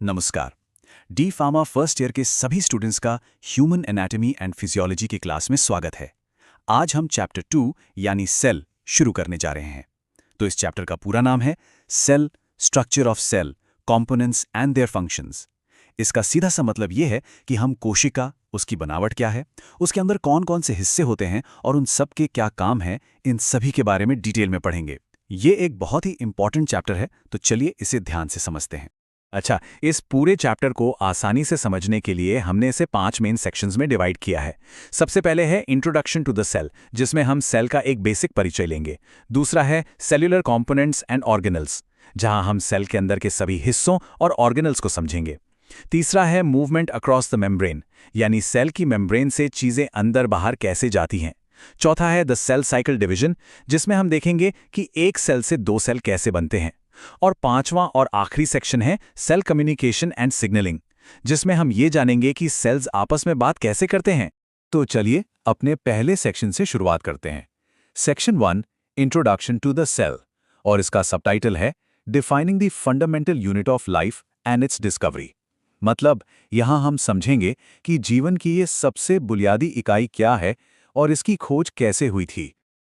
नमस्कार। D pharma first year के सभी स्टूडेंट्स का ह्यूमन एनाटॉमी एंड फिजियोलॉजी की क्लास में स्वागत है। आज हम चैप्टर 2 यानी सेल शुरू करने जा रहे हैं। तो इस चैप्टर का पूरा नाम है cell, structure of cell, components and their functions. इसका सीधा सा मतलब ये है कि हम कोशिका, उसकी बनावट क्या है, उसके अंदर कौन कौन से हिस्से होते हैं और उन सब के क्या काम है, इन सभी के बारे में डिटेल में पढ़ेंगे। ये एक बहुत ही इंपॉर्टेंट चैप्टर है, तो चलिए इसे ध्यान से समझते हैं। अच्छा, इस पूरे चैप्टर को आसानी से समझने के लिए हमने इसे 5 मेन सेक्शंस में डिवाइड किया है। सबसे पहले है इंट्रोडक्शन टू द सेल, जिसमें हम सेल का एक बेसिक परिचय लेंगे। दूसरा है सेल्यूलर कंपोनेंट्स एंड ऑर्गेनल्स, जहां हम सेल के अंदर के सभी हिस्सों और ऑर्गेनल्स को समझेंगे। तीसरा है मूवमेंट अक्रॉस द मेम्ब्रेन, यानी सेल की मेम्ब्रेन से चीजें अंदर बाहर कैसे जाती हैं। चौथा है द सेल साइकिल डिवीजन, जिसमें हम देखेंगे कि एक सेल से 2 सेल कैसे बनते हैं। और पांचवां और आखिरी सेक्शन है सेल कम्युनिकेशन एंड सिग्नलिंग, जिसमें हम ये जानेंगे कि सेल्स आपस में बात कैसे करते हैं। तो चलिए अपने पहले सेक्शन से शुरुआत करते हैं। Section 1, introduction to the cell, और इसका सबटाइटल है defining the fundamental unit of life and its discovery. मतलब यहां हम समझेंगे कि जीवन की ये सबसे बुनियादी इकाई क्या है और इसकी खोज कैसे हुई थी।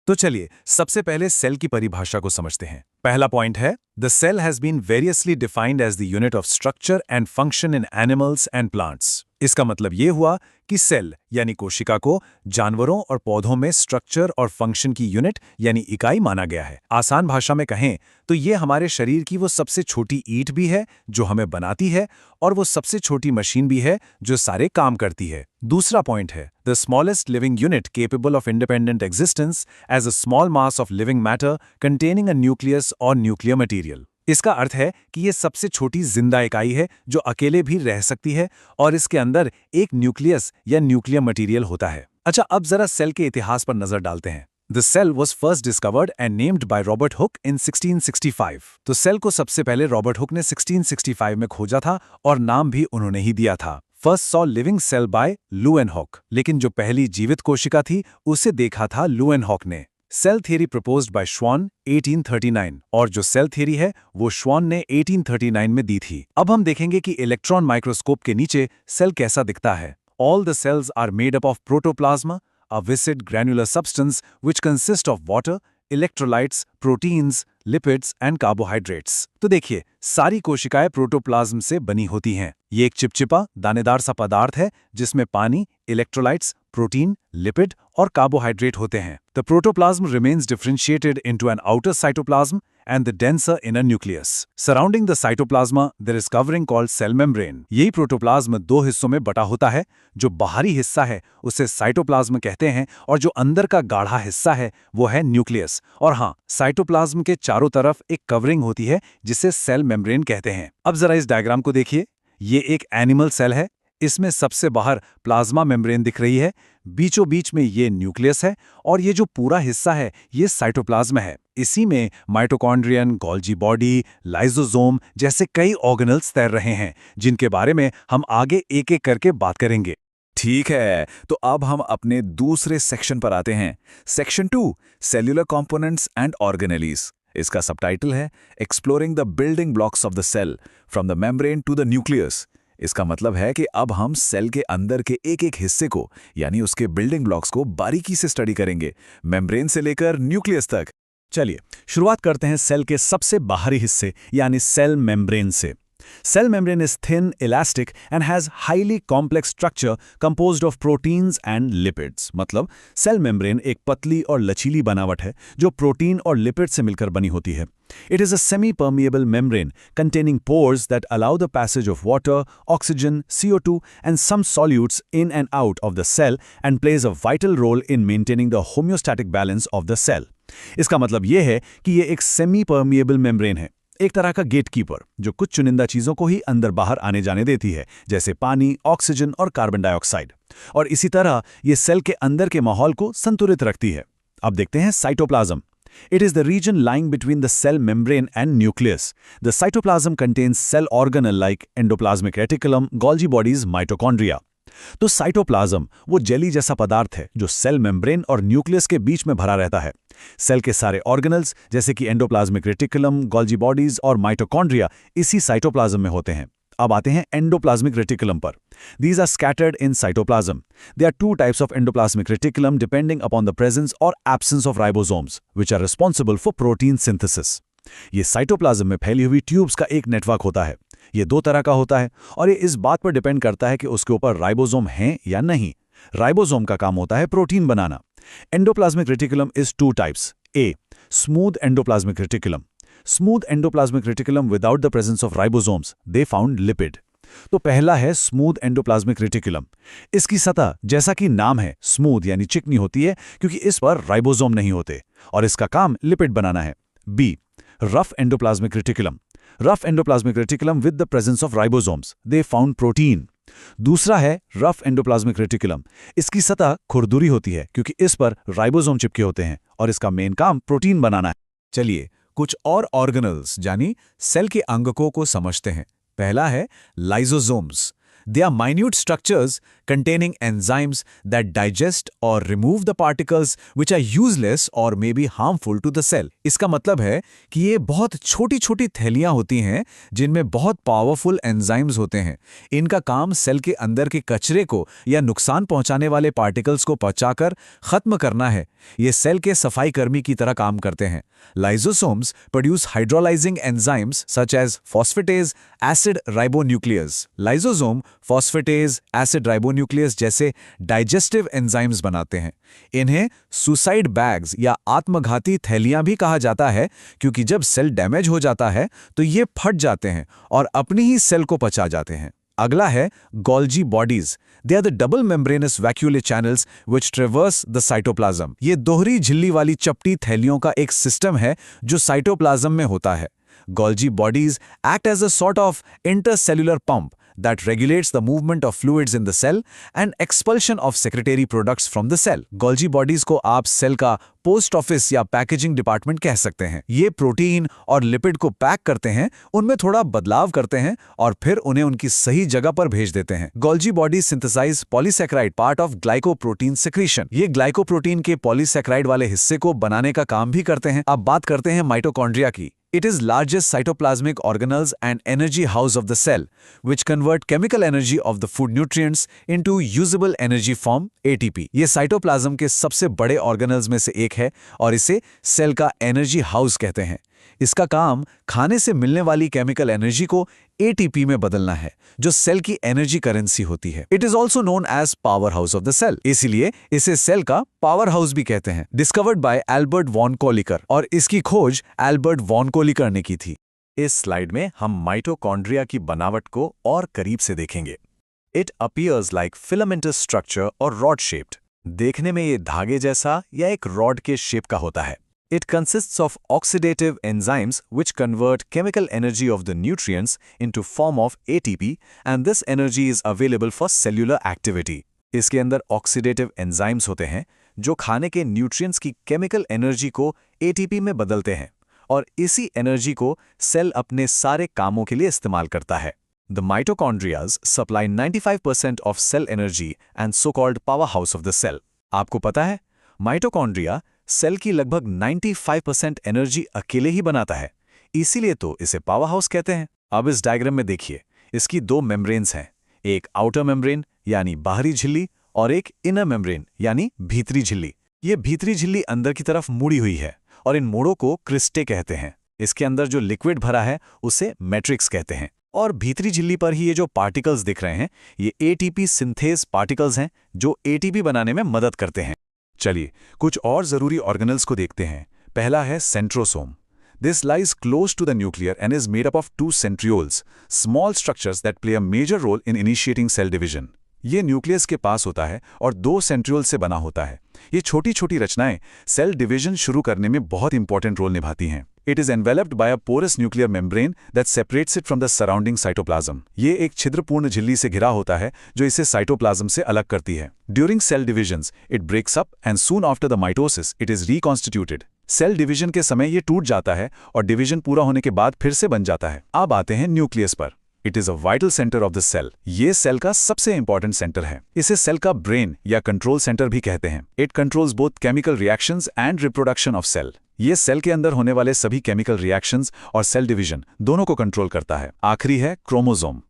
तो चलिए सबसे पहले सेल की परिभाषा को समझते हैं। पहला पॉइंट है the cell has been variously defined as the unit of structure and function in animals and plants. इसका मतलब ये हुआ कि सेल यानी कोशिका को जानवरों और पौधों में स्ट्रक्चर और फंक्शन की यूनिट यानी इकाई माना गया है। आसान भाषा में कहें तो ये हमारे शरीर की वो सबसे छोटी ईंट भी है जो हमें बनाती है, और वो सबसे छोटी मशीन भी है जो सारे काम करती है। दूसरा पॉइंट है the smallest living unit capable of independent existence as a small mass of living matter containing a nucleus और न्यूक्लियर मटेरियल। इसका अर्थ है कि ये सबसे छोटी जिंदा इकाई है जो अकेले भी रह सकती है और इसके अंदर एक न्यूक्लियस या न्यूक्लियर मटेरियल होता है। अच्छा, अब जरा सेल के इतिहास पर नजर डालते हैं। The cell was first discovered and named by Robert Hooke in 1665। तो सेल को सबसे पहले रॉबर्ट हुक ने 1665 में खोजा था और नाम भी उन्होंने ही दिया था। First saw living cell by Leeuwenhoek, लेकिन जो पहली जीवित कोशिका थी उसे देखा था लुएनहॉक ने। सेल थियरी प्रपोज्ड बाय श्वान 1839, और जो सेल थियरी है वो श्वान ने 1839 में दी थी। अब हम देखेंगे कि इलेक्ट्रॉन माइक्रोस्कोप के नीचे सेल कैसा दिखता है। All the cells are made up of protoplasma, a viscid granular substance which consists of water, electrolytes, proteins, lipids and carbohydrates। तो देखिए सारी कोशिकाएं प्रोटोप्लाज्म से बनी होती हैं। ये एक चिपचिपा दानेदार सा पदार्थ है जिसमें पानी, इलेक्ट्रोलाइट्स, प्रोटीन, लिपिड और कार्बोहाइड्रेट होते हैं। The protoplasm remains differentiated into an outer cytoplasm and the denser inner nucleus. Surrounding the cytoplasma, there is covering called cell membrane। यही प्रोटोप्लाज्म 2 हिस्सों में बटा होता है। जो बाहरी हिस्सा है उसे साइटोप्लाज्म कहते हैं और जो अंदर का गाढ़ा हिस्सा है वो है न्यूक्लियस। और हाँ, साइटोप्लाज्म के चारों तरफ एक कवरिंग होती है जिसे सेल मेम्ब्रेन कहते हैं। अब जरा इस डायग्राम को देखिए। ये एक एनिमल सेल है। इसमें सबसे बाहर प्लाज्मा मेम्ब्रेन दिख रही है, बीचों बीच में ये न्यूक्लियस है और ये जो पूरा हिस्सा है ये साइटोप्लाज्म है। इसी में माइटोकॉन्ड्रियन, गोल्जी बॉडी, लाइसोसोम जैसे कई ऑर्गेनल्स तैर रहे हैं जिनके बारे में हम आगे एक एक करके बात करेंगे। ठीक है, तो अब हम अपने दूसरे सेक्शन पर आते हैं। Section 2, cellular components and organelles. इसका सबटाइटल है exploring the building blocks of the cell from the membrane to the nucleus. इसका मतलब है कि अब हम सेल के अंदर के एक एक हिस्से को यानी उसके बिल्डिंग ब्लॉक्स को बारीकी से स्टडी करेंगे, मेम्ब्रेन से लेकर न्यूक्लियस तक। चलिए शुरुआत करते हैं सेल के सबसे बाहरी हिस्से यानी सेल मेम्ब्रेन से। Cell membrane is thin, elastic and has highly complex structure composed of proteins and lipids। मतलब सेल मेम्ब्रेन एक पतली और लचीली बनावट है जो प्रोटीन और लिपिड से मिलकर बनी होती है। It is a semi-permeable membrane containing pores that allow the passage of water, oxygen, CO2 and some solutes in and out of the cell and plays a vital role in maintaining the homeostatic balance of the cell। इसका मतलब ये है कि ये एक semi-permeable membrane है, एक तरह का गेटकीपर जो कुछ चुनिंदा चीजों को ही अंदर बाहर आने जाने देती है, जैसे पानी, ऑक्सीजन और कार्बन डाइऑक्साइड। और इसी तरह ये सेल के अंदर के माहौल को संतुलित रखती है। अब देखते हैं cytoplasm. It is the region lying between the cell membrane and nucleus. The cytoplasm contains cell organelle like endoplasmic reticulum, Golgi bodies, mitochondria। तो साइटोप्लाज्म वो जेली जैसा पदार्थ है जो सेल मेम्ब्रेन और न्यूक्लियस के बीच में भरा रहता है। सेल के सारे ऑर्गेनल्स जैसे कि एंडोप्लाज्मिक रेटिकुलम, गोल्जी बॉडीज और माइटोकॉन्ड्रिया इसी साइटोप्लाज्म में होते हैं। अब आते हैं एंडोप्लाज्मिक रेटिकुलम पर। These are scattered in cytoplasm. There are two types of endoplasmic reticulum depending upon the presence or absence of ribosomes, which are responsible for protein synthesis. ये साइटोप्लाज्म में फैली हुई ट्यूब्स का एक नेटवर्क होता है। ये दो तरह का होता है और ये इस बात पर डिपेंड करता है कि उसके ऊपर राइबोसोम हैं या नहीं। राइबोसोम का काम होता है protein banana. Endoplasmic reticulum is two types. A, smooth endoplasmic reticulum. Smooth endoplasmic reticulum without the presence of ribosomes, they found lipid. तो पहला है स्मूथ एंडोप्लाज्मिक रेटिकुलम। इसकी सतह, जैसा कि नाम है, स्मूथ यानी चिकनी होती है क्योंकि इस पर राइबोसोम नहीं होते और इसका काम लिपिड बनाना है। B, rough endoplasmic reticulum. Rough endoplasmic reticulum with the presence of ribosomes, they found protein. दूसरा है रफ एंडोप्लाज्मिक रेटिकुलम। इसकी सतह खुरदुरी होती है क्योंकि इस पर राइबोसोम चिपके होते हैं और इसका मेन काम प्रोटीन बनाना है। चलिए कुछ और ऑर्गेनल्स यानी सेल के अंगकों को समझते हैं। पहला है lysosomes. They are minute structures containing enzymes that digest or remove the particles which are useless or may be harmful to the cell. इसका मतलब है कि ये बहुत छोटी-छोटी थैलियां होती हैं जिनमें बहुत पावरफुल एंजाइम्स होते हैं। इनका काम सेल के अंदर के कचरे को या नुकसान पहुंचाने वाले पार्टिकल्स को पचाकर खत्म करना है। ये सेल के सफाई कर्मी की तरह काम करते हैं। Lysosomes produce hydrolyzing enzymes such as phosphatase, acid ribonuclease. Lysosome phosphatase, acid ribonuclease जैसे डाइजेस्टिव एंजाइम्स बनाते हैं। इन्हें सुसाइड बैग्स या आत्मघाती थैलियां भी कहा जाता है क्योंकि जब सेल डैमेज हो जाता है तो ये फट जाते हैं और अपनी ही सेल को पचा जाते हैं। अगला है Golgi bodies. They are the double membranous vacuole channels which traverse the cytoplasm. ये दोहरी झिल्ली वाली चपटी थैलियों का एक सिस्टम है जो साइटोप्लाज्म में होता है। Golgi bodies act as a sort of intercellular pump that regulates the movement of fluids in the cell and expulsion of secretory products from the cell. Golgi bodies को आप सेल का post office या packaging department कह सकते हैं। ये protein और lipid को पैक करते हैं, उनमें थोड़ा बदलाव करते हैं और फिर उन्हें उनकी सही जगह पर भेज देते हैं। Golgi bodies synthesise polysaccharide part of glycoprotein secretion. ये ग्लाइकोप्रोटीन के पॉलीसैकेराइड वाले हिस्से को बनाने का काम भी करते हैं। अब बात करते हैं माइटोकॉन्ड्रिया की। It is largest cytoplasmic organelles and energy house of the cell, which convert chemical energy of the food nutrients into usable energy form ATP. ये साइटोप्लाज्म के सबसे बड़े ऑर्गेनल्स में से एक है और इसे सेल का एनर्जी हाउस कहते हैं। इसका काम खाने से मिलने वाली केमिकल एनर्जी को एटीपी में बदलना है, जो सेल की एनर्जी करेंसी होती है। It is also known as power house of the cell, इसीलिए इसे सेल का पावर हाउस भी कहते हैं। Discovered by Albert von Kolliker, और इसकी खोज एल्बर्ट वॉन कोलिकर ने की थी। इस स्लाइड में हम माइटोकॉन्ड्रिया की बनावट को और करीब से देखेंगे। It appears like filamentous structure और रॉड शेप्ड। देखने में ये धागे जैसा या एक रॉड के शेप का होता है। It consists of oxidative enzymes which convert chemical energy of the nutrients into form of ATP, and this energy is available for cellular activity. इसके अंदर oxidative enzymes होते हैं जो खाने के nutrients की chemical energy को ATP में बदलते हैं और इसी energy को सेल अपने सारे कामों के लिए इस्तेमाल करता है। The mitochondrias supply 95% of cell energy and so-called powerhouse of the cell. आपको पता है, माइटोकॉन्ड्रिया सेल की लगभग 95% एनर्जी अकेले ही बनाता है, इसीलिए तो इसे पावर हाउस कहते हैं। अब इस डायग्राम में देखिए, इसकी दो मेम्ब्रेन्स हैं, एक आउटर मेम्ब्रेन यानी बाहरी झिल्ली और एक इनर मेम्ब्रेन यानी भीतरी झिल्ली। ये भीतरी झिल्ली अंदर की तरफ मुड़ी हुई है और इन मोड़ों को क्रिस्टे कहते हैं। इसके अंदर जो लिक्विड भरा है उसे मैट्रिक्स कहते हैं और भीतरी झिल्ली पर ही ये जो पार्टिकल्स दिख रहे हैं ये एटीपी सिंथेज पार्टिकल्स हैं जो एटीपी बनाने में मदद करते हैं। चलिए कुछ और जरूरी ऑर्गेनल्स को देखते हैं। पहला है centrosome. This lies close to the nuclear and is made up of 2 centrioles, small structures that play a major role in initiating cell division. ये न्यूक्लियस के पास होता है और 2 सेंट्रियोल से बना होता है। ये छोटी छोटी रचनाएं सेल डिवीजन शुरू करने में बहुत इंपॉर्टेंट रोल निभाती हैं। It is enveloped by a porous nuclear membrane that separates it from the surrounding cytoplasm. ये एक छिद्रपूर्ण झिल्ली से घिरा होता है जो इसे साइटोप्लाज्म से अलग करती है। During cell divisions, it breaks up and soon after the mitosis, it is reconstituted. Cell division के समय ये टूट जाता है और डिवीजन पूरा होने के बाद फिर से बन जाता है। अब आते हैं न्यूक्लियस पर। It is a vital centre of the cell. ये सेल का सबसे इंपॉर्टेंट सेंटर है। इसे सेल का ब्रेन या कंट्रोल सेंटर भी कहते हैं। It controls both chemical reactions and reproduction of cell. ये सेल के अंदर होने वाले सभी केमिकल रिएक्शंस और सेल डिवीजन दोनों को कंट्रोल करता है। आखिरी है chromosome.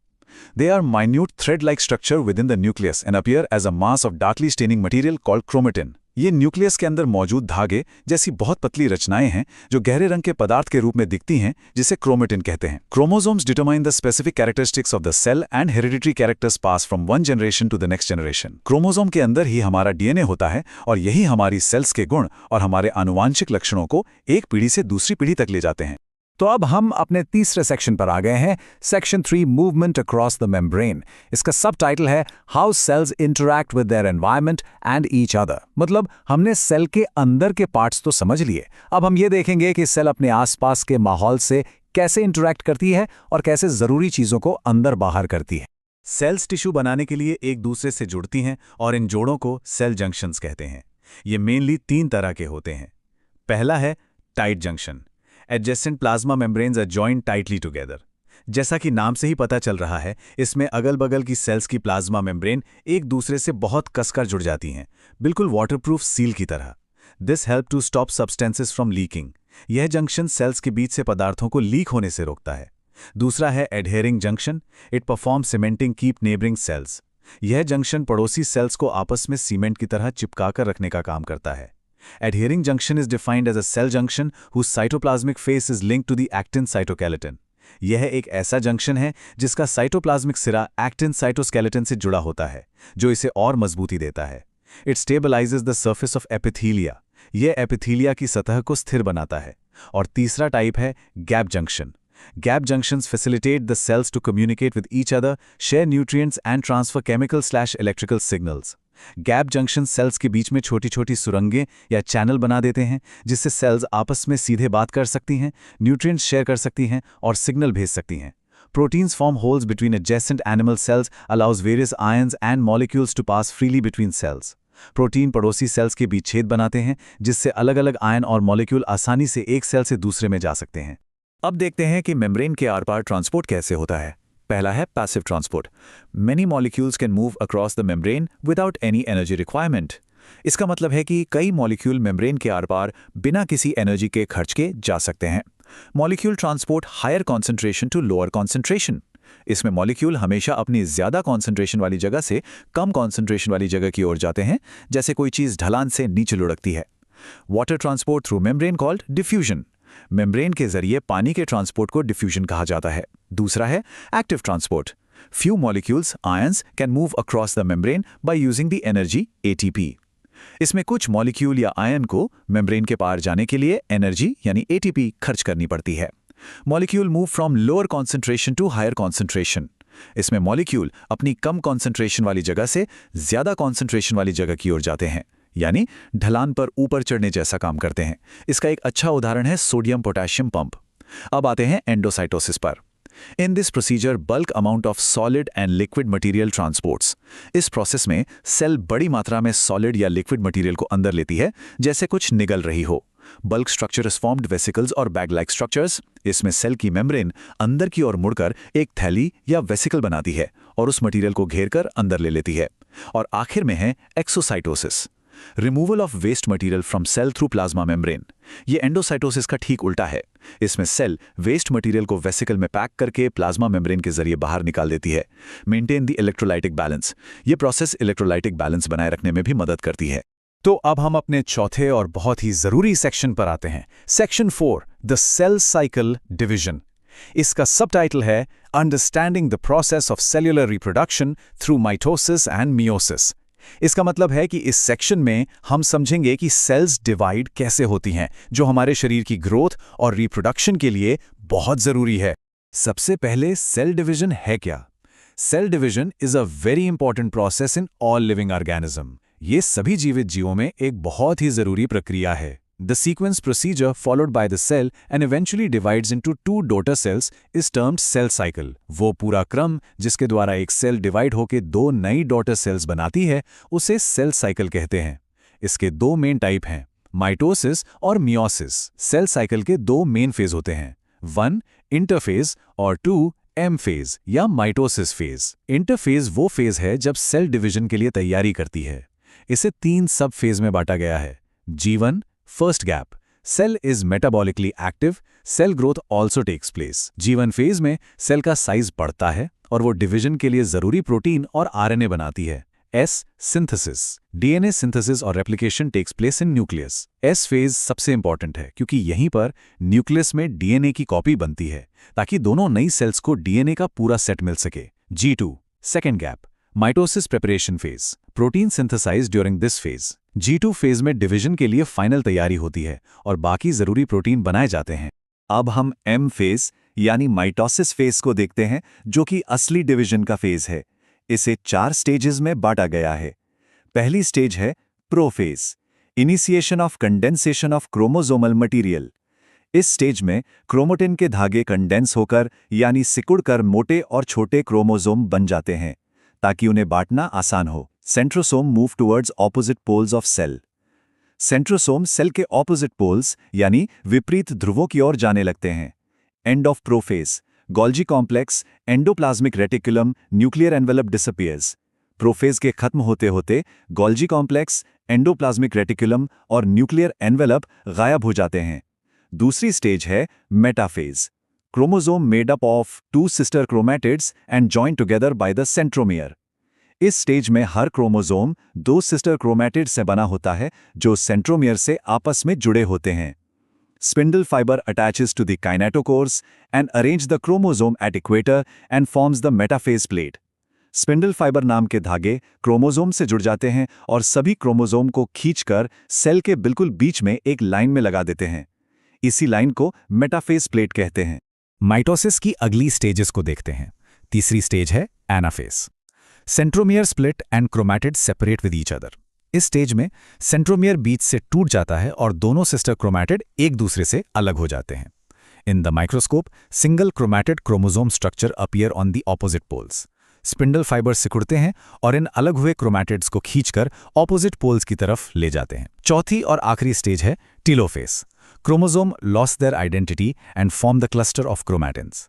They are minute thread-like structure within the nucleus and appear as a mass of darkly staining material called chromatin. ये न्यूक्लियस के अंदर मौजूद धागे जैसी बहुत पतली रचनाएं हैं जो गहरे रंग के पदार्थ के रूप में दिखती हैं, जिसे क्रोमेटिन कहते हैं। Chromosomes determine the specific characteristics of the cell and hereditary characters pass from one generation to the next generation. Chromosome के अंदर ही हमारा डीएनए होता है और यही हमारी सेल्स के गुण और हमारे आनुवांशिक लक्षणों को एक पीढ़ी से दूसरी पीढ़ी तक ले जाते हैं। तो अब हम अपने तीसरे सेक्शन पर आ गए हैं, section 3 movement across the membrane. इसका सब टाइटल है how cells interact with their environment and each other. मतलब हमने सेल के अंदर के पार्ट्स तो समझ लिए, अब हम ये देखेंगे कि सेल अपने आसपास के माहौल से कैसे इंटरैक्ट करती है और कैसे जरूरी चीजों को अंदर बाहर करती है। सेल्स टिश्यू बनाने के लिए एक दूसरे से जुड़ती हैं और इन जोड़ों को सेल जंक्शंस कहते हैं। ये मेनली 3 तरह के होते हैं। पहला है tight junction. Adjacent plasma membranes are joined tightly together। जैसा कि नाम से ही पता चल रहा है, इसमें अगल-बगल की सेल्स की प्लाज्मा मेम्ब्रेन एक दूसरे से बहुत कसकर जुड़ जाती हैं, बिल्कुल वाटरप्रूफ सील की तरह। This help to stop substances from leaking। यह जंक्शन सेल्स के बीच से पदार्थों को लीक होने से रोकता है। दूसरा है adhering junction। It performs cementing keep neighboring cells। यह जंक्शन पड़ोसी सेल्स को आपस में सीमेंट की तरह चिपकाकर रखने का काम करता है। Adhering junction is defined as a cell junction whose cytoplasmic face is linked to the actin cytoskeleton। यह एक ऐसा जंक्शन है जिसका साइटोप्लाज्मिक सिरा एक्टिन साइटोस्केलेटन से जुड़ा होता है, जो इसे और मजबूती देता है। It stabilizes the surface of epithelia। यह एपिथीलिया की सतह को स्थिर बनाता है। और तीसरा टाइप है gap junction. Gap junctions facilitate the cells to communicate with each other, share nutrients and transfer chemical/electrical signals। Gap junction cells के बीच में छोटी छोटी सुरंगें या चैनल बना देते हैं, जिससे सेल्स आपस में सीधे बात कर सकती हैं, न्यूट्रिएंट्स शेयर कर सकती हैं और सिग्नल भेज सकती हैं। Proteins form holes between adjacent animal cells, allows various ions and molecules to pass freely between cells। Protein पड़ोसी सेल्स के बीच छेद बनाते हैं, जिससे अलग-अलग आयन और मॉलिक्यूल आसानी से एक सेल से दूसरे में जा सकते हैं। अब देखते हैं कि मेम्ब्रेन के आर पार ट्रांसपोर्ट कैसे होता है। पहला है passive transport. Many molecules can move across the membrane without any energy requirement. इसका मतलब है कि कई मॉलिक्यूल मेम्ब्रेन के आर पार बिना किसी एनर्जी के खर्च के जा सकते हैं। Molecule transport higher concentration to lower concentration. इसमें मॉलिक्यूल हमेशा अपनी ज़्यादा कॉन्सेंट्रेशन वाली जगह से कम कॉन्सेंट्रेशन वाली जगह की ओर जाते हैं, जैसे कोई चीज़ ढलान से नीचे लुढ़कती है। Water transport through membrane called diffusion. Membrane के जरिए पानी के ट्रांसपोर्ट को डिफ्यूजन कहा जाता है। दूसरा है active transport. Few molecules ions can move across the membrane by using the energy ATP. इसमें कुछ मॉलिक्यूल या आयन को मेम्ब्रेन के पार जाने के लिए एनर्जी यानी एटीपी खर्च करनी पड़ती है। Molecule move from lower concentration to higher concentration. इसमें मॉलिक्यूल अपनी कम कॉन्सेंट्रेशन वाली जगह से ज्यादा कॉन्सेंट्रेशन वाली जगह की ओर जाते हैं, यानी ढलान पर ऊपर चढ़ने जैसा काम करते हैं। इसका एक अच्छा उदाहरण है सोडियम पोटेशियम पंप। अब आते हैं एंडोसाइटोसिस पर। In this procedure bulk amount of solid and liquid material transports. इस प्रोसेस में सेल बड़ी मात्रा में सॉलिड या लिक्विड मटेरियल को अंदर लेती है, जैसे कुछ निगल रही हो। Bulk structure is formed vesicles और बैग लाइक स्ट्रक्चर्स। इसमें सेल की मेम्ब्रेन अंदर की ओर मुड़कर एक थैली या वेसिकल बनाती है और उस मटेरियल को घेरकर अंदर ले लेती है। और आखिर में है exocytosis, removal of waste material from cell through plasma membrane. ये एंडोसाइटोसिस का ठीक उल्टा है। इसमें सेल वेस्ट मटेरियल को वेसिकल में पैक करके प्लाज्मा मेम्ब्रेन के जरिए बाहर निकाल देती है। Maintain the electrolytic balance. ये प्रोसेस इलेक्ट्रोलाइटिक बैलेंस बनाए रखने में भी मदद करती है। तो अब हम अपने चौथे और बहुत ही जरूरी सेक्शन पर आते हैं, section 4, the cell cycle division. इसका सबटाइटल है understanding the process of cellular reproduction through mitosis and meiosis. इसका मतलब है कि इस सेक्शन में हम समझेंगे कि सेल्स डिवाइड कैसे होती हैं, जो हमारे शरीर की ग्रोथ और रिप्रोडक्शन के लिए बहुत जरूरी है। सबसे पहले सेल डिवीजन है क्या? Cell division is a very important process in all living organism. ये सभी जीवित जीवों में एक बहुत ही जरूरी प्रक्रिया है। The sequence procedure followed by the cell and eventually divides into 2 daughter cells is termed cell cycle। वो पूरा क्रम जिसके द्वारा एक सेल डिवाइड होकर 2 नई डॉटर सेल्स बनाती है, उसे सेल साइकिल कहते हैं। इसके 2 मेन टाइप हैं, माइटोसिस और मियोसिस। सेल साइकिल के 2 मेन फेज होते हैं, 1 इंटरफेज और 2 एम फेज या माइटोसिस फेज। इंटरफेज वो फेज है जब सेल डिवीजन के लिए तैयारी करती है। इसे 3 सब फेज में बांटा गया है। G1 First gap. Cell is metabolically active. Cell growth also takes place. G1 phase में सेल का साइज बढ़ता है और वो डिवीजन के लिए जरूरी प्रोटीन और आरएनए बनाती है। S synthesis. डीएनए सिंथेसिस और replication takes place in nucleus. S phase सबसे इंपॉर्टेंट है क्योंकि यहीं पर न्यूक्लियस में डीएनए की कॉपी बनती है ताकि दोनों नई सेल्स को डीएनए का पूरा सेट मिल सके। G2 second gap, mitosis preparation phase. Protein synthesize during this phase. G2 phase में डिवीजन के लिए फाइनल तैयारी होती है और बाकी जरूरी प्रोटीन बनाए जाते हैं। अब हम M फेज यानी माइटोसिस फेज को देखते हैं, जो कि असली डिवीजन का फेज है। इसे 4 स्टेजेस में बांटा गया है। पहली स्टेज है prophase, initiation of condensation of chromosomal material. इस स्टेज में क्रोमोटिन के धागे कंडेंस होकर यानी सिकुड़कर मोटे और छोटे क्रोमोसोम बन जाते हैं ताकि उन्हें बांटना आसान हो। Centrosome move towards opposite poles of cell. Centrosome cell के ऑपोजिट पोल्स यानी विपरीत ध्रुवों की ओर जाने लगते हैं। End of prophase, Golgi complex, endoplasmic reticulum, nuclear envelope disappears. Prophase के खत्म होते होते गोल्जी कॉम्प्लेक्स, एंडोप्लाज्मिक रेटिकुलम और न्यूक्लियर एनवेलप गायब हो जाते हैं। दूसरी स्टेज है metaphase, chromosome made up of 2 sister chromatids and joined together by the centromere. इस स्टेज में हर क्रोमोसोम 2 सिस्टर क्रोमैटिड से बना होता है जो सेंट्रोमियर से आपस में जुड़े होते हैं। Spindle fiber attaches to the kinetochores and arrange the chromosome at equator and forms the metaphase plate. Spindle fibre नाम के धागे क्रोमोसोम से जुड़ जाते हैं और सभी क्रोमोसोम को खींचकर सेल के बिल्कुल बीच में एक लाइन में लगा देते हैं। इसी लाइन को मेटाफेज प्लेट कहते हैं। माइटोसिस की अगली स्टेजेस को देखते हैं। तीसरी स्टेज है anaphase. Centromere split and chromatid separate with each other. इस स्टेज में सेंट्रोमियर बीच से टूट जाता है और दोनों सिस्टर क्रोमैटिड एक दूसरे से अलग हो जाते हैं। In the microscope single chromatid chromosome structure appear on the opposite poles. Spindle fibre सिकुड़ते हैं और इन अलग हुए क्रोमैटिड्स को खींचकर ऑपोजिट पोल्स की तरफ ले जाते हैं। चौथी और आखिरी स्टेज है telophase. Chromosome loss their identity and form the cluster of chromatins.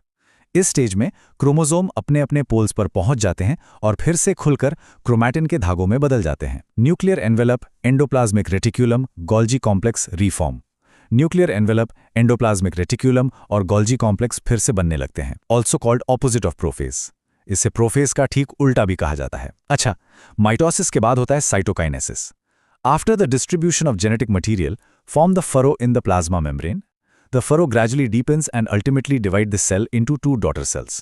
इस स्टेज में क्रोमोसोम अपने अपने पोल्स पर पहुंच जाते हैं और फिर से खुलकर क्रोमैटिन के धागों में बदल जाते हैं। Nuclear envelope, endoplasmic reticulum, Golgi complex reform. Nuclear envelope, endoplasmic reticulum और गोल्जी कॉम्प्लेक्स फिर से बनने लगते हैं, also called opposite of prophase. इसे प्रोफेज का ठीक उल्टा भी कहा जाता है। अच्छा, माइटोसिस के बाद होता है cytokinesis. After the distribution of genetic material form the furrow in the plasma membrane. The furrow gradually deepens and ultimately divide the cell into 2 daughter cells.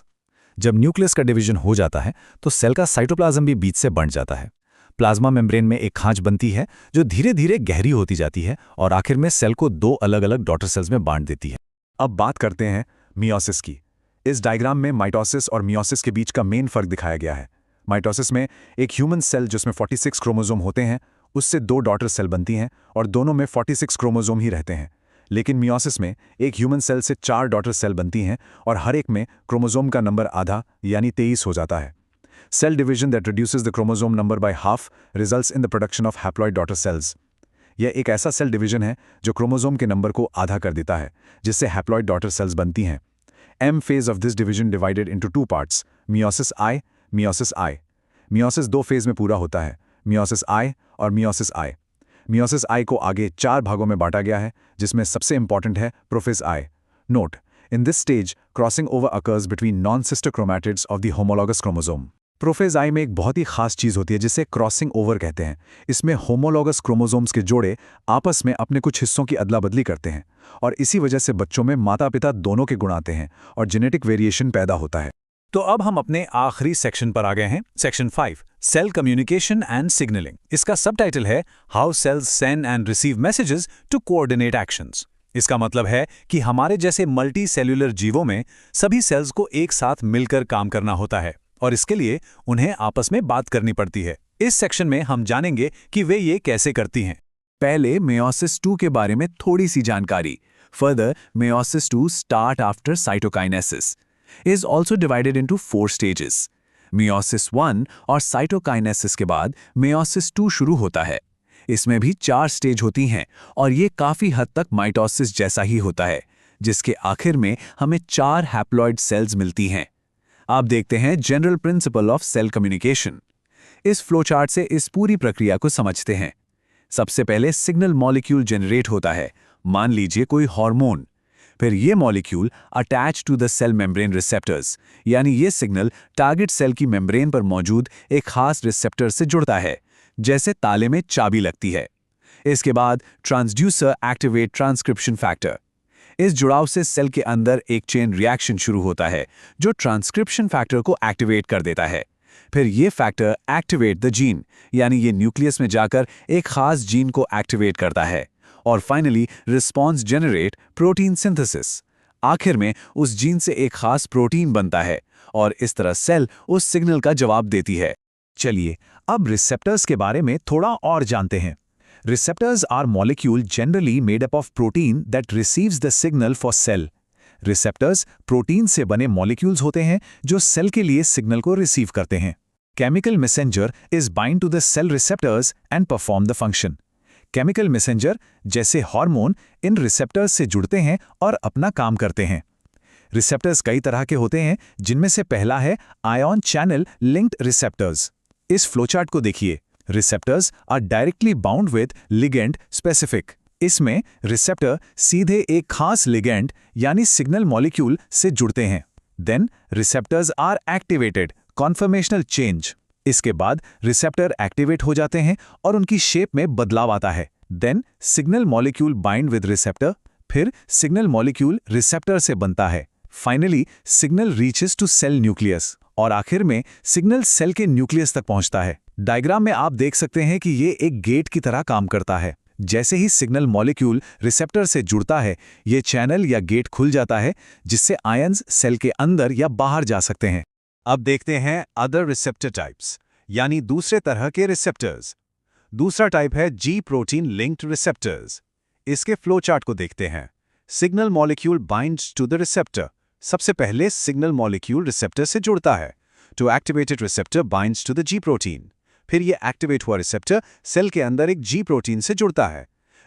जब न्यूक्लियस का डिवीजन हो जाता है तो सेल का साइटोप्लाज्म भी बीच से बंट जाता है। प्लाज्मा मेम्ब्रेन में एक खांच बनती है जो धीरे धीरे गहरी होती जाती है और आखिर में सेल को 2 अलग अलग डॉटर सेल्स में बांट देती है। अब बात करते हैं मियोसिस की। इस डायग्राम में माइटोसिस और मियोसिस के बीच का मेन फर्क दिखाया गया है। माइटोसिस में एक ह्यूमन सेल जिसमें 46 क्रोमोसोम होते हैं, उससे 2 डॉटर सेल बनती हैं और दोनों में 46 क्रोमोसोम ही रहते हैं। लेकिन मियोसिस में एक ह्यूमन सेल से 4 डॉटर सेल बनती हैं और हर एक में क्रोमोसोम का नंबर आधा यानी 23 हो जाता है। Cell division that reduces the chromosome number by half results in the production of haploid daughter cells. यह एक ऐसा सेल डिवीजन है जो क्रोमोसोम के नंबर को आधा कर देता है, जिससे हैप्लॉइड डॉटर सेल्स बनती हैं। M phase of this division divided into 2 parts, meiosis I, meiosis I. Meiosis 2 phase में पूरा होता है, मियोसिस I और मियोसिस I। मियोसिस I को आगे 4 भागों में बांटा गया है, जिसमें सबसे इंपॉर्टेंट है prophase I। Note, in this stage, crossing over occurs between non-sister chromatids of the homologous chromosome. Prophase I में एक बहुत ही खास चीज होती है जिसे क्रॉसिंग ओवर कहते हैं। इसमें होमोलॉगस क्रोमोसोम्स के जोड़े आपस में अपने कुछ हिस्सों की अदला बदली करते हैं और इसी वजह से बच्चों में माता पिता दोनों के गुण आते हैं और जेनेटिक वेरिएशन पैदा होता है। तो अब हम अपने आखिरी सेक्शन पर आ गए हैं, section 5, cell communication and signalling. इसका सबटाइटल है how cells send and receive messages to coordinate actions. इसका मतलब है कि हमारे जैसे मल्टी सेल्यूलर जीवों में सभी सेल्स को एक साथ मिलकर काम करना होता है और इसके लिए उन्हें आपस में बात करनी पड़ती है। इस सेक्शन में हम जानेंगे कि वे ये कैसे करती हैं। पहले मेयोसिस 2 के बारे में थोड़ी सी जानकारी। Further, meiosis 2 start after cytokinesis is also divided into 4 stages. Meiosis 1 और साइटोकाइनेसिस के बाद मेयोसिस 2 शुरू होता है। इसमें भी 4 स्टेज होती हैं और ये काफी हद तक माइटोसिस जैसा ही होता है, जिसके आखिर में हमें 4 हैप्लॉइड सेल्स मिलती हैं। आप देखते हैं general principle of cell communication. इस फ्लोचार्ट से इस पूरी प्रक्रिया को समझते हैं। सबसे पहले सिग्नल मॉलिक्यूल जनरेट होता है, मान लीजिए कोई हार्मोन। फिर ये molecule attach to the cell membrane receptors, यानी ये सिग्नल टारगेट सेल की मेम्ब्रेन पर मौजूद एक खास रिसेप्टर से जुड़ता है, जैसे ताले में चाबी लगती है। इसके बाद ट्रांसड्यूसर एक्टिवेट ट्रांसक्रिप्शन फैक्टर। इस जुड़ाव से सेल के अंदर एक चेन रिएक्शन शुरू होता है जो ट्रांसक्रिप्शन फैक्टर को एक्टिवेट कर देता है। फिर ये फैक्टर एक्टिवेट द जीन, यानी ये न्यूक्लियस में जाकर एक खास जीन को एक्टिवेट करता है। और finally response generate protein synthesis. आखिर में उस जीन से एक खास प्रोटीन बनता है और इस तरह सेल उस सिग्नल का जवाब देती है। चलिए अब रिसेप्टर्स के बारे में थोड़ा और जानते हैं। Receptors are molecule generally made up of protein that receives the signal for cell. Receptors protein से बने मॉलिक्यूल्स होते हैं जो सेल के लिए सिग्नल को रिसीव करते हैं। Chemical messenger is bind to the cell receptors and perform the function. Chemical messenger जैसे हार्मोन इन रिसेप्टर्स से जुड़ते हैं और अपना काम करते हैं। रिसेप्टर्स कई तरह के होते हैं, जिनमें से पहला है आयन चैनल लिंक्ड रिसेप्टर्स। इस फ्लोचार्ट को देखिए। Receptors are directly bound with ligand specific. इसमें रिसेप्टर सीधे एक खास लिगेंड यानी सिग्नल मॉलिक्यूल से जुड़ते हैं। Then receptors are activated conformational change. इसके बाद रिसेप्टर एक्टिवेट हो जाते हैं और उनकी शेप में बदलाव आता है। Then signal molecule bind with receptor. फिर सिग्नल मॉलिक्यूल रिसेप्टर से बनता है। Finally signal reaches to cell nucleus और आखिर में सिग्नल सेल के न्यूक्लियस तक पहुंचता है। डायग्राम में आप देख सकते हैं कि ये एक गेट की तरह काम करता है। जैसे ही सिग्नल मॉलिक्यूल रिसेप्टर से जुड़ता है, ये चैनल या गेट खुल जाता है, जिससे आयंस सेल के अंदर या बाहर जा सकते हैं। अब देखते हैं अदर रिसेप्टर टाइप्स, यानी दूसरे तरह के रिसेप्टर्स। दूसरा टाइप है जी प्रोटीन लिंक्ड रिसेप्टर्स। इसके फ्लो चार्ट को देखते हैं। Signal molecule binds to the receptor. सबसे पहले सिग्नल मॉलिक्यूल रिसेप्टर से जुड़ता है। Two activated receptor binds to the G protein. फिर ये एक्टिवेट हुआ रिसेप्टर सेल के अंदर एक जी प्रोटीन से जुड़ता है।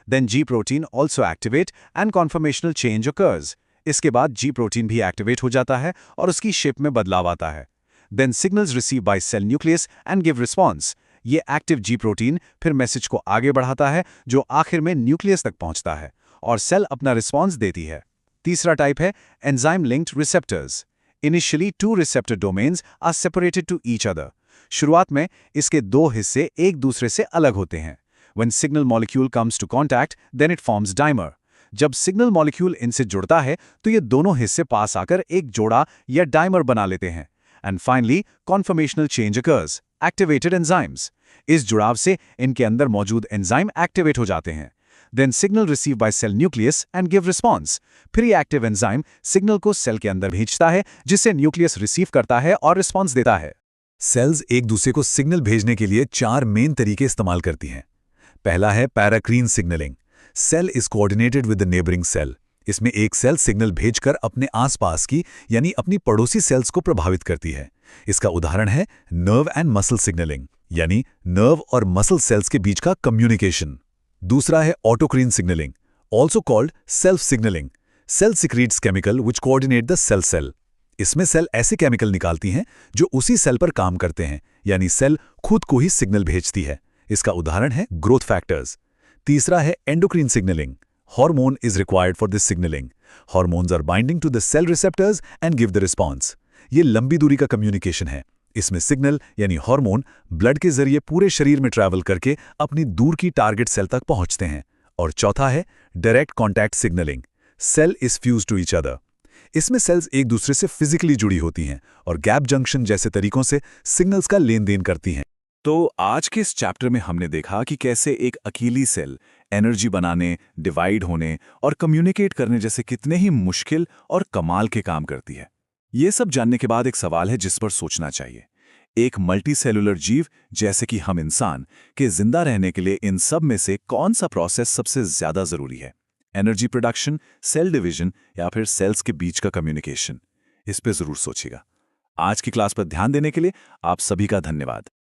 Then G protein also activate and conformational change occurs। इसके बाद जी प्रोटीन भी एक्टिवेट हो जाता है और उसकी शेप में बदलाव आता है। Then signals receive by cell nucleus and give response. ये एक्टिव जी प्रोटीन फिर मैसेज को आगे बढ़ाता है, जो आखिर में न्यूक्लियस तक पहुंचता है और सेल अपना रिस्पॉन्स देती है। तीसरा टाइप है enzyme linked receptors. Initially two receptor domains are separated to each other. शुरुआत में इसके दो हिस्से एक दूसरे से अलग होते हैं। When signal molecule comes to contact, then it forms dimer. जब सिग्नल मॉलिक्यूल इनसे जुड़ता है तो ये दोनों हिस्से पास आकर एक जोड़ा या डाइमर बना लेते हैं। And finally conformational change occurs, activated enzymes. इस जुड़ाव से इनके अंदर मौजूद एंजाइम एक्टिवेट हो जाते हैं। Then signal receive by cell nucleus and give response. फिर ये एक्टिव एंजाइम सिग्नल को सेल के अंदर भेजता है, जिससे न्यूक्लियस रिसीव करता है और रिस्पॉन्स देता है। सेल्स एक दूसरे को सिग्नल भेजने के लिए चार मेन तरीके इस्तेमाल करती हैं। पहला है paracrine signalling. Cell is coordinated with the neighbouring cell. इसमें एक सेल सिग्नल भेजकर अपने आसपास की यानी अपनी पड़ोसी सेल्स को प्रभावित करती है। इसका उदाहरण है नर्व एंड मसल सिग्नलिंग, यानी नर्व और मसल सेल्स के बीच का कम्युनिकेशन। दूसरा है autocrine signalling, also called self signalling. Cell secretes chemical which coordinate the cell. इसमें सेल ऐसे केमिकल निकालती हैं जो उसी सेल पर काम करते हैं, यानी सेल खुद को ही सिग्नल भेजती है। इसका उदाहरण है ग्रोथ फैक्टर्स। तीसरा है endocrine signalling. Hormone is required for this signalling. Hormones are binding to the cell receptors and give the response. ये लंबी दूरी का कम्युनिकेशन है। इसमें सिग्नल यानी हार्मोन ब्लड के जरिए पूरे शरीर में ट्रैवल करके अपनी दूर की टारगेट सेल तक पहुंचते हैं। और चौथा है direct contact signalling. Cell is fuse to each other. इसमें सेल्स एक दूसरे से फिजिकली जुड़ी होती हैं और गैप जंक्शन जैसे तरीकों से सिग्नल्स का लेन देन करती हैं। तो आज के इस चैप्टर में हमने देखा कि कैसे एक अकेली सेल एनर्जी बनाने, डिवाइड होने और कम्युनिकेट करने जैसे कितने ही मुश्किल और कमाल के काम करती है। ये सब जानने के बाद एक सवाल है जिस पर सोचना चाहिए। एक मल्टी सेलुलर जीव जैसे कि हम इंसान के जिंदा रहने के लिए इन सब में से कौन सा प्रोसेस सबसे ज्यादा जरूरी है? एनर्जी प्रोडक्शन, सेल डिवीजन या फिर सेल्स के बीच का कम्युनिकेशन? इस पे जरूर सोचिएगा। आज की क्लास पर ध्यान देने के लिए आप सभी का धन्यवाद।